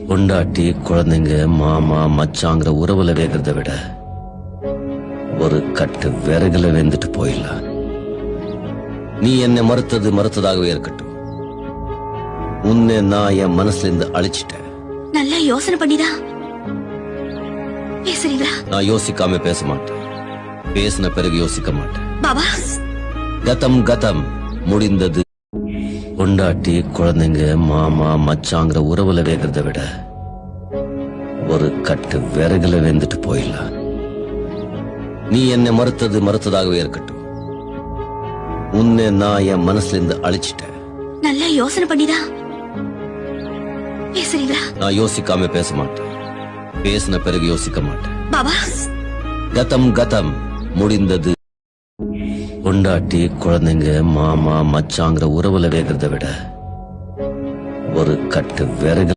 பொண்டாட்டி குழந்தைங்க மாமா மச்சாங்கிற உறவுல வேகிறத விட ஒரு கட்டு விறகுல வெந்துட்டு போயிடலாம். நீ என்னை மறுத்ததாகவே இருக்கட்டும். உன்னை நான் என் மனசுல இருந்து அழிச்சிட்டேன். நல்லா யோசனை பண்ணிதான் பேசுறீங்களா? நான் யோசிக்காம பேச மாட்டேன். பேசின பிறகு யோசிக்க மாட்டேன். பாபா, கதம் கதம் முடிந்தது. பொண்டாட்டி குழந்தைங்க மாமா மச்சாங்கிற உறவுல வேகிறத விட ஒரு கட்டு விறகுல வெந்துட்டு போயிடலாம். நீ என்னை மறுத்ததாகவே இருக்கட்டும். உன்னை நான் என் மனசுல இருந்து அழிச்சிட்டேன். நல்லா யோசனை பண்ணிதான் பேசுறீங்களா? நான் யோசிக்காம பேச மாட்டேன். பேசின பிறகு யோசிக்க மாட்டேன். பாபா, கதம் கதம் முடிந்தது. பொண்டாட்டி குழந்தைங்க மாமா மச்சாங்கிற உறவுல வேகிறத விட ஒரு கட்டு விறகு